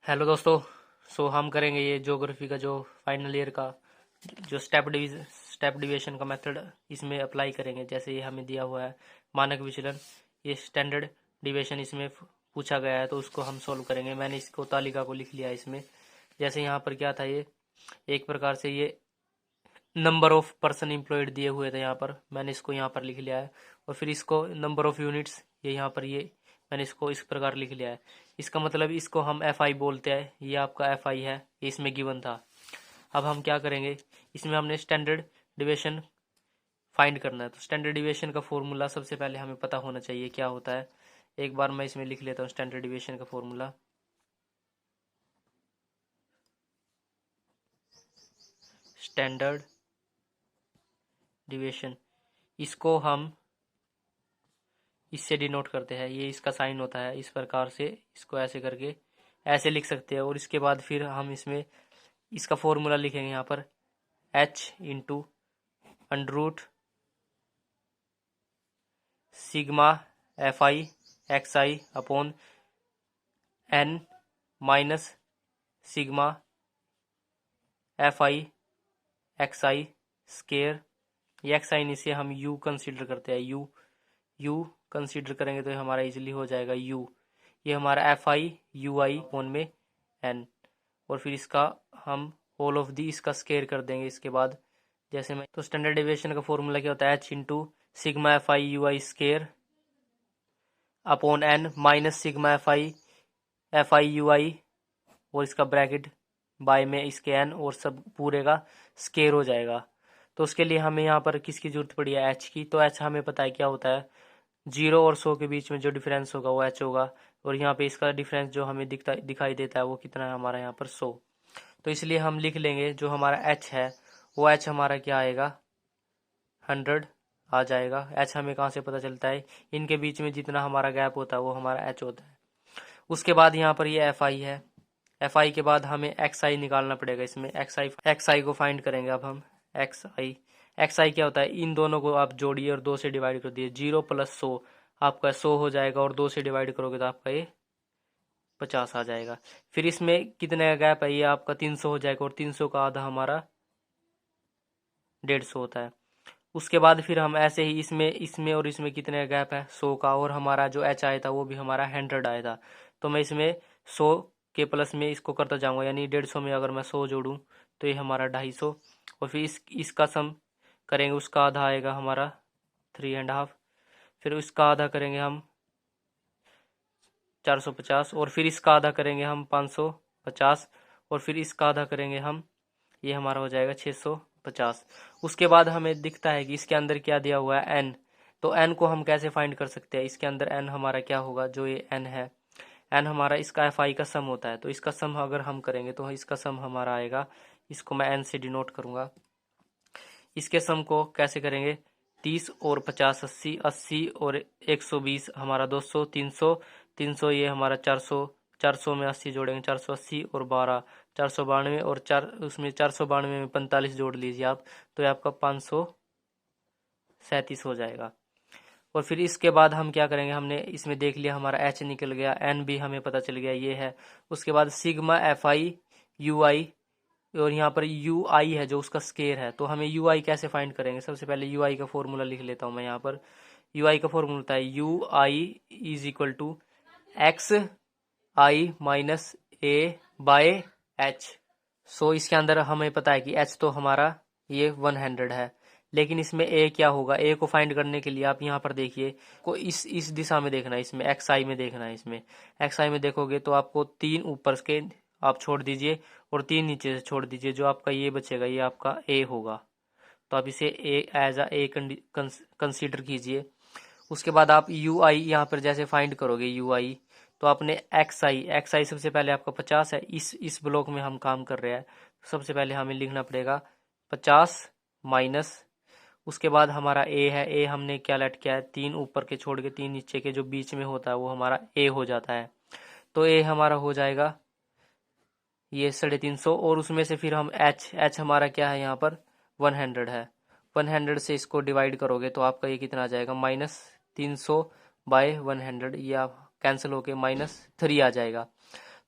Hello दोस्तों। हम करेंगे ये ज्योग्राफी का जो फाइनल ईयर का जो स्टेप डिविएशन का मेथड इसमें अप्लाई करेंगे। जैसे ये हमें दिया हुआ है मानक विचलन, ये स्टैंडर्ड डिविएशन इसमें पूछा गया है तो उसको हम सॉल्व करेंगे। मैंने इसको तालिका को लिख लिया है इसमें। जैसे यहाँ पर क्या था, ये एक प्रकार से ये नंबर ऑफ पर्सन एम्प्लॉयड दिए हुए थे, यहाँ पर मैंने इसको यहाँ पर लिख लिया है। और फिर इसको नंबर ऑफ यूनिट्स, ये यहाँ पर ये मैंने इसको इस प्रकार लिख लिया है। इसका मतलब इसको हम एफ आई बोलते हैं, ये आपका एफ आई है, ये इसमें गिवन था। अब हम क्या करेंगे, इसमें हमने स्टैंडर्ड डिविएशन फाइंड करना है। तो स्टैंडर्ड डिविएशन का फॉर्मूला सबसे पहले हमें पता होना चाहिए क्या होता है। एक बार मैं इसमें लिख लेता हूँ स्टैंडर्ड डिविएशन का फॉर्मूला। स्टैंडर्ड डिविएशन, इसको हम इससे डिनोट करते हैं, ये इसका साइन होता है इस प्रकार से, इसको ऐसे करके ऐसे लिख सकते हैं। और इसके बाद फिर हम इसमें इसका फॉर्मूला लिखेंगे यहाँ पर h into under root sigma F I X I upon n minus sigma F I X I square. ये एक्स आई इसे हम u कंसीडर करते हैं, u कंसीडर करेंगे तो हमारा इजीली हो जाएगा u। ये हमारा F I U I upon में n, और फिर इसका हम होल ऑफ दी इसका स्केयर कर देंगे इसके बाद। जैसे मैं तो स्टैंडर्ड डेविएशन का फॉर्मूला क्या होता है, h into sigma F I U I square upon n minus sigma F I U I, और इसका ब्रैकेट बाय में इसके n और सब पूरे का स्केयर हो जाएगा। तो उसके लिए हमें यहाँ पर किसकी जरूरत पड़ी है, h की। तो h हमें पता है क्या होता है, 0 और 100 के बीच में जो डिफरेंस होगा वो h होगा। और यहाँ पे इसका डिफरेंस जो हमें दिखाई देता है वो कितना है हमारा यहाँ पर 100। तो इसलिए हम लिख लेंगे जो हमारा h है वो h हमारा क्या आएगा, 100 आ जाएगा। h हमें कहाँ से पता चलता है, इनके बीच में जितना हमारा गैप होता है वो हमारा h होता है। उसके बाद यहाँ पर ये एफ आई है, एफ आई के बाद हमें एक्स आई निकालना पड़ेगा। इसमें एक्स आई को फाइंड करेंगे। अब हम एक्स आई क्या होता है, इन दोनों को आप जोड़िए और 2 से डिवाइड कर दिए, 0 प्लस 100 आपका 100 हो जाएगा, और 2 से डिवाइड करोगे तो आपका ये 50 आ जाएगा। फिर इसमें कितने का गैप है, ये आपका 300 हो जाएगा, और 300 का आधा हमारा 150 होता है। उसके बाद फिर हम ऐसे ही इसमें इसमें और इसमें कितने का गैप है, 100 का, और हमारा जो एच आया था वो भी हमारा 100 आया था। तो मैं इसमें 100 के प्लस में इसको करता जाऊंगा, यानी 150 में अगर मैं 100 जोड़ूं तो ये हमारा 250। और फिर इसका सम करेंगे, उसका आधा आएगा हमारा 3.5। फिर इसका आधा करेंगे हम 450, और फिर इसका आधा करेंगे हम 550, और फिर इसका आधा करेंगे हम, ये हमारा हो जाएगा 650। उसके बाद हमें दिखता है कि इसके अंदर क्या दिया हुआ है, n। तो n को हम कैसे फाइंड कर सकते हैं, इसके अंदर n हमारा क्या होगा, जो ये n है, n हमारा इसका एफ आई का सम होता है। तो इसका सम अगर हम करेंगे तो इसका सम हमारा आएगा, इसको मैं n से डिनोट करूंगा। इसके सम को कैसे करेंगे, 30 और 50 80, 80 और 120 हमारा 200, 300, 300 ये हमारा 400, 400 में 80 जोड़ेंगे 480, और 12 492, और 4 उसमें 492 में 45 जोड़ लीजिए आप, तो ये आपका 537 हो जाएगा। और फिर इसके बाद हम क्या करेंगे, हमने इसमें देख लिया हमारा h निकल गया, n भी हमें पता चल गया ये है। उसके बाद sigma F I U I, और यहाँ पर यू आई है जो उसका स्केयर है। तो हमें यू आई कैसे फाइंड करेंगे, सबसे पहले यू आई का फॉर्मूला लिख लेता हूँ मैं यहाँ पर। यू आई का फॉर्मूला होता है U I is equal to X I minus A by H. So इसके अंदर हमें पता है कि एच तो हमारा ये 100 है, लेकिन इसमें ए क्या होगा, ए को फाइंड करने के लिए आप यहाँ पर देखिए, को इस दिशा में देखना है, इसमें एक्स आई में देखना है। इसमें एक्स आई में देखोगे तो आपको 3 ऊपर के आप छोड़ दीजिए और 3 नीचे से छोड़ दीजिए, जो आपका ये बचेगा ये आपका ए होगा। तो आप इसे ए एज ए कंसीडर कीजिए। उसके बाद आप यू आई यहाँ पर जैसे फाइंड करोगे यू आई, तो आपने एक्स आई सबसे पहले आपका 50 है, इस ब्लॉक में हम काम कर रहे हैं। सबसे पहले हमें लिखना पड़ेगा 50 माइनस, उसके बाद हमारा ए है, ए हमने क्या लेट किया है, 3 ऊपर के छोड़ के 3 नीचे के जो बीच में होता है वो हमारा ए हो जाता है। तो ए हमारा हो जाएगा ये 350, और उसमें से फिर हम एच हमारा क्या है यहाँ पर 100 है, 100 से इसको डिवाइड करोगे तो आपका ये कितना आ जाएगा, -300 बाय 100, ये आप कैंसिल होके -3 आ जाएगा।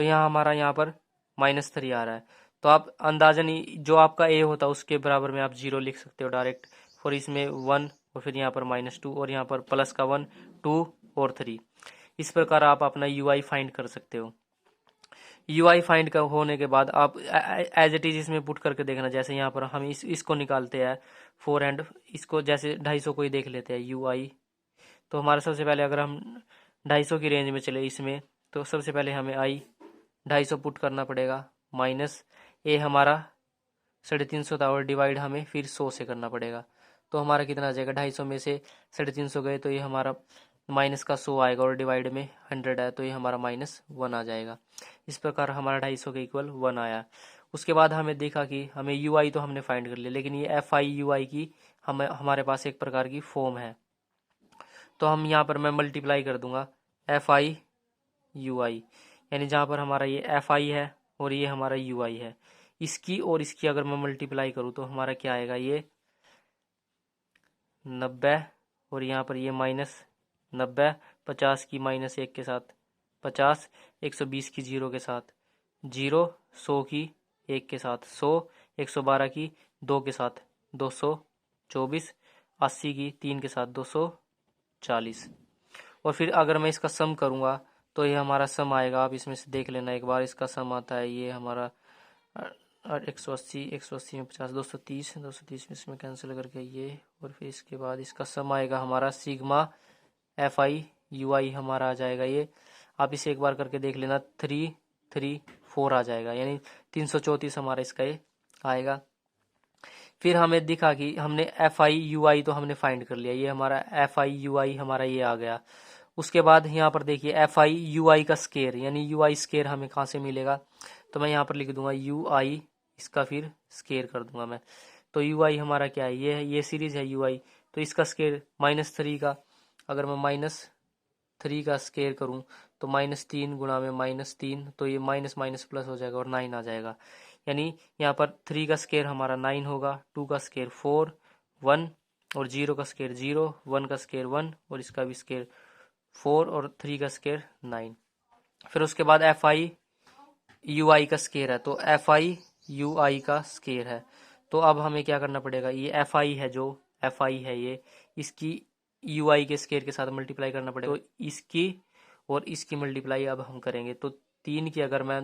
तो यहाँ हमारा यहाँ पर -3 आ रहा है। तो आप अंदाजन जो आपका ए होता है उसके बराबर में आप 0 लिख सकते हो डायरेक्ट। और इसमें 1 और फिर यहाँ पर -2 और यहाँ पर प्लस का 1, 2 और 3। इस प्रकार आप अपना UI फाइंड कर सकते हो। UI फाइंड का होने के बाद आप एज इट इज इसमें पुट करके देखना। जैसे यहाँ पर हम इसको निकालते हैं 4 एंड इसको जैसे 250 को ही देख लेते हैं UI। तो हमारा सबसे पहले अगर हम 250 की रेंज में चले इसमें, तो सबसे पहले हमें I 250 पुट करना पड़ेगा, माइनस ए हमारा 350 था और डिवाइड हमें फिर 100 से करना पड़ेगा। तो हमारा कितना आ जाएगा, 250 में से 350 गए तो ये हमारा माइनस का 100 आएगा और डिवाइड में 100 है तो ये हमारा -1 आ जाएगा। इस प्रकार हमारा 250 के इक्वल 1 आया। उसके बाद हमें देखा कि हमें UI तो हमने फाइंड कर लिया, लेकिन ये FI UI की हमारे पास एक प्रकार की फॉर्म है। तो हम यहाँ पर मैं मल्टीप्लाई कर दूंगा FI UI, यानी जहाँ पर हमारा ये FI है और ये हमारा UI है, इसकी और इसकी अगर मैं मल्टीप्लाई करूँ तो हमारा क्या आएगा, ये 90 और यहाँ पर ये -90, 50 की -1 के साथ 50, 120 की 0 के साथ 0, 100 की 1 के साथ 100, 112 की 2 के साथ 224, 80 की 3 के साथ 240। और फिर अगर मैं इसका सम करूँगा तो ये हमारा सम आएगा, आप इसमें से देख लेना एक बार। इसका सम आता है ये हमारा 180, 180 में 50, 230, 230 में इसमें कैंसिल करके ये, और फिर इसके बाद इसका सम आएगा हमारा सिग्मा FI UI हमारा आ जाएगा ये। आप इसे एक बार करके देख लेना, 334 आ जाएगा, यानी 334 हमारा इसका ये आएगा। फिर हमें दिखा कि हमने FI UI तो हमने फाइंड कर लिया, ये हमारा FI UI हमारा ये आ गया। उसके बाद यहाँ पर देखिए FI UI का स्केयर, यानी UI स्केयर हमें कहाँ से मिलेगा, तो मैं यहाँ पर लिख दूंगा UI, इसका फिर स्केयर कर दूंगा मैं। तो UI हमारा क्या है, ये सीरीज है UI, तो इसका स्केयर -3 का, अगर मैं -3 का स्केयर करूँ तो -3 गुणा में -3, तो ये माइनस माइनस प्लस हो जाएगा और 9 आ जाएगा। यानी यहाँ पर 3 का स्केयर हमारा 9 होगा, 2 का स्केयर 4, 1 और 0 का स्केयर 0, 1 का स्केयर 1 और इसका भी स्केयर 4 और 3 का स्केयर 9। फिर उसके बाद FI UI का स्केयर है, तो FI UI का स्केयर है। तो अब हमें क्या करना पड़ेगा, ये FI है, जो FI है ये, इसकी UI के स्केयर के साथ मल्टीप्लाई करना पड़ेगा। तो इसकी और इसकी मल्टीप्लाई अब हम करेंगे, तो 30 की अगर मैं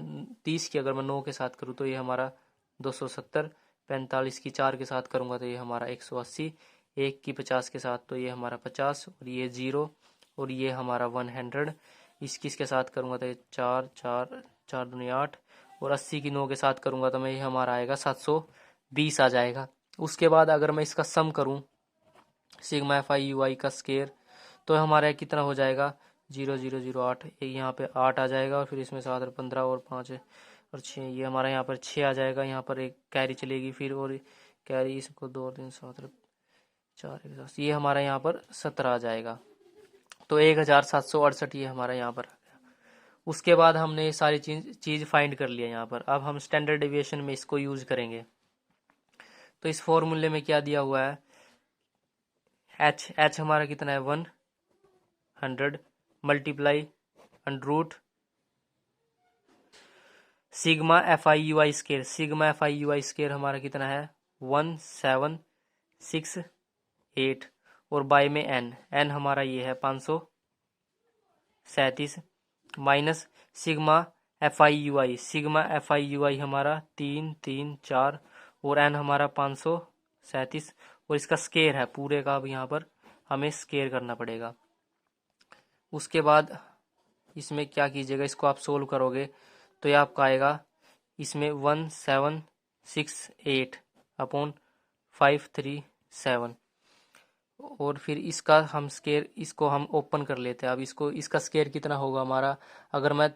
9 के साथ करूँ तो ये हमारा 270, 45 की 4 के साथ करूँगा तो ये हमारा 180, 1 की 50 के साथ तो ये हमारा 50 और ये 0 और ये हमारा 100। इसके साथ करूँगा तो ये 4 4 4 दूनी 8 और 80 की 9 के साथ करूँगा तो मैं ये हमारा आएगा 720 आ जाएगा। उसके बाद अगर मैं इसका सम करूँ सिग्मा FI UI का स्केयर, तो हमारा कितना हो जाएगा, 0 0 0 8, यहाँ पे 8 आ जाएगा और फिर इसमें 7 और 15 और 5 और 6, ये हमारा यहाँ पर 6 आ जाएगा। यहाँ पर एक कैरी चलेगी फिर, और कैरी इसको 2 3 7 4 1, ये हमारा यहाँ पर 17 आ जाएगा। तो 1768 ये हमारा यहाँ पर आ गया। उसके बाद हमने ये सारी चीज़ फाइंड कर लिया यहाँ पर। अब हम स्टैंडर्ड डेविएशन में इसको यूज करेंगे। तो इस फॉर्मूले में क्या दिया हुआ है, h हमारा कितना है 100 multiply √ sigma FI UI square. Sigma FI UI square हमारा कितना है 1768 और बाय में n हमारा ये है 537 minus sigma FI UI। Sigma FI UI हमारा 334 और n हमारा 537 और इसका स्केयर है पूरे का। अब यहाँ पर हमें स्केयर करना पड़ेगा। उसके बाद इसमें क्या कीजिएगा, इसको आप सोल्व करोगे तो ये आपका आएगा इसमें 1768 अपॉन 537 और फिर इसका हम स्केयर, इसको हम ओपन कर लेते हैं। अब इसका स्केयर कितना होगा हमारा, अगर मैं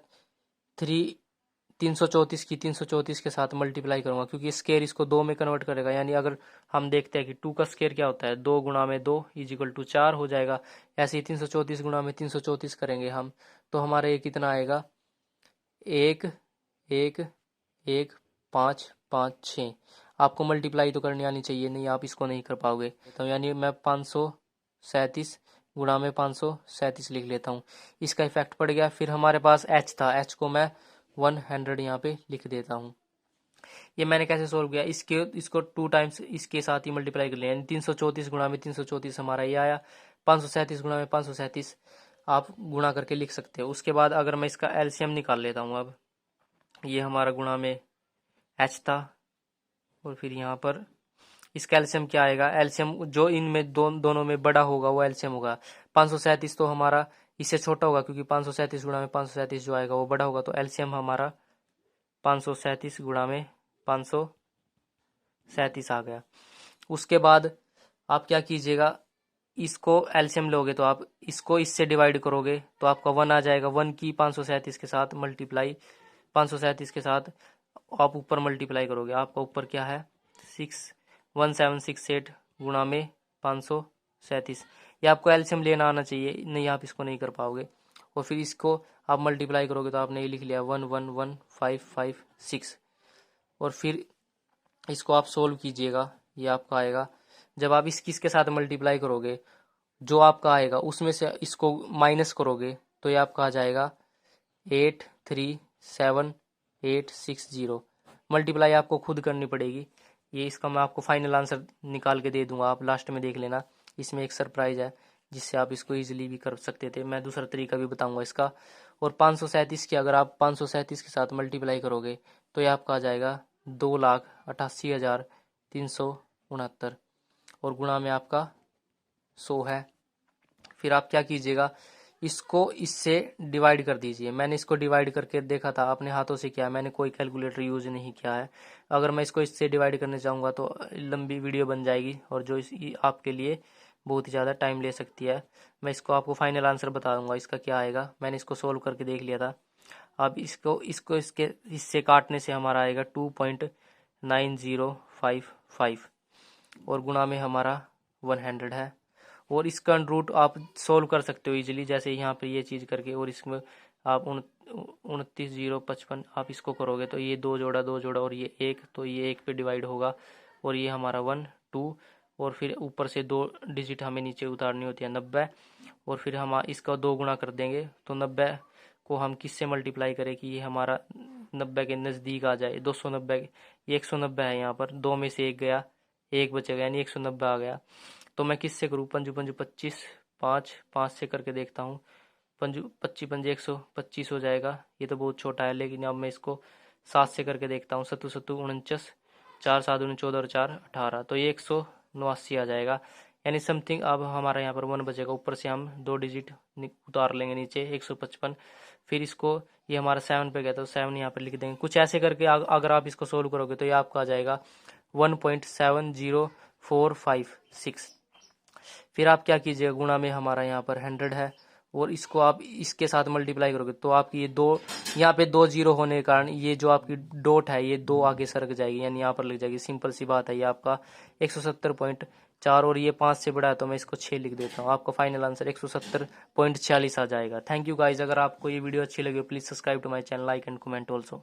334 की 334 के साथ मल्टीप्लाई करूंगा, क्योंकि स्केयर इसको 2 में कन्वर्ट करेगा। यानी अगर हम देखते हैं कि 2 का स्केयर क्या होता है, 2 गुणा में 2 इजिकल टू 4 हो जाएगा। ऐसे ही 334 गुणा में 334 करेंगे हम, तो हमारा ये कितना आएगा 1 1 1 5 5 6। आपको मल्टीप्लाई तो करनी आनी चाहिए, नहीं आप इसको नहीं कर पाओगे। तो यानी मैं 537 गुणा में 537 लिख लेता हूँ, इसका इफेक्ट पड़ गया। फिर हमारे पास h था, h को मैं 100 यहाँ पे लिख देता हूँ। ये मैंने कैसे सोल्व किया, इसको 2 टाइम्स इसके साथ ही मल्टीप्लाई कर लिया, यानी 334 गुणा में 334 हमारा ये आया, 537 गुणा में 537 आप गुणा करके लिख सकते हो। उसके बाद अगर मैं इसका एलसीएम निकाल लेता हूँ, अब ये हमारा गुणा में h था, और फिर यहाँ पर इसका एलसीएम क्या आएगा, एलसीएम जो इनमें दोनों में बड़ा होगा वो एलसीएम होगा। 537 तो हमारा इससे छोटा होगा, क्योंकि 537 गुणा में 537 जो आएगा वो बड़ा होगा, तो एलसीएम हमारा 537 गुणा में 537 आ गया। उसके बाद आप क्या कीजिएगा, इसको एलसीएम लोगे तो आप इसको इससे डिवाइड करोगे तो आपका 1 आ जाएगा। 1 की 537 के साथ मल्टीप्लाई, 537 के साथ आप ऊपर मल्टीप्लाई करोगे, आपका ऊपर क्या है 1768 गुणा में 537। ये आपको एलसीएम लेना आना चाहिए, नहीं आप इसको नहीं कर पाओगे। और फिर इसको आप मल्टीप्लाई करोगे तो आपने ये लिख लिया 111556। और फिर इसको आप सोल्व कीजिएगा, ये आपका आएगा। जब आप इसके साथ मल्टीप्लाई करोगे जो आपका आएगा उसमें से इसको माइनस करोगे तो ये आपका आ जाएगा 837,860। मल्टीप्लाई आपको खुद करनी पड़ेगी, ये इसका मैं आपको फाइनल आंसर निकाल के दे दूंगा, आप लास्ट में देख लेना। इसमें एक सरप्राइज है जिससे आप इसको इजीली भी कर सकते थे, मैं दूसरा तरीका भी बताऊंगा इसका। और 537 की अगर आप 537 के साथ मल्टीप्लाई करोगे तो ये आपका आ जाएगा 2,88,369, और गुणा में आपका 100 है। फिर आप क्या कीजिएगा, इसको इससे डिवाइड कर दीजिए। मैंने इसको डिवाइड करके देखा था, अपने हाथों से किया, मैंने कोई कैलकुलेटर यूज नहीं किया है। अगर मैं इसको इससे डिवाइड करने चाहूँगा तो लंबी वीडियो बन जाएगी, और जो आपके लिए बहुत ही ज़्यादा टाइम ले सकती है। मैं इसको आपको फाइनल आंसर बता दूंगा इसका क्या आएगा, मैंने इसको सोल्व करके देख लिया था। अब इसको इससे काटने से हमारा आएगा 2.9055, और गुणा में हमारा 100 है। और इसका रूट आप सोल्व कर सकते हो इजीली, जैसे यहाँ पे ये चीज़ करके, और इसमें आप 29,055 आप इसको करोगे तो ये 2 जोड़ा 2 जोड़ा और ये 1, तो ये 1 पे डिवाइड होगा, और ये हमारा 1 2, और फिर ऊपर से 2 डिजिट हमें नीचे उतारनी होती है 90, और फिर हम इसका 2 गुणा कर देंगे तो 90 को हम किससे मल्टीप्लाई करें कि ये हमारा 90 के नज़दीक आ जाए। 290, ये 190 है, यहाँ पर 2 में से 1 गया, 1 बचेगा, यानी 190 आ गया। तो मैं किससे करूँ, 5 5 25, 5 से करके देखता हूँ। 5 25 5 125 हो जाएगा, ये तो बहुत छोटा है, लेकिन अब मैं इसको 7 से करके देखता हूँ। 7 7 49, 4 7 14 और 4 18, तो ये 189 आ जाएगा, यानी समथिंग। अब हमारा यहाँ पर 1 बचेगा, ऊपर से हम 2 डिजिट उतार लेंगे नीचे, 155। फिर इसको ये हमारा 7 पे गया तो 7 यहाँ पर लिख देंगे। कुछ ऐसे करके अगर आप इसको सोल्व करोगे तो ये आपका आ जाएगा 1.70456। फिर आप क्या कीजिएगा, गुणा में हमारा यहाँ पर 100 है, और इसको आप इसके साथ मल्टीप्लाई करोगे तो आपकी ये 2, यहाँ पे 2 जीरो होने के कारण ये जो आपकी डॉट है ये 2 आगे सरक जाएगी, यानी यहाँ पर लग जाएगी। सिंपल सी बात है, ये आपका 170.4, और ये 5 से बड़ा है तो मैं इसको 6 लिख देता हूँ। आपका फाइनल आंसर 170.46 आ जाएगा। Thank you guys. अगर आपको ये वीडियो अच्छी लगी please subscribe to my channel, like and comment also.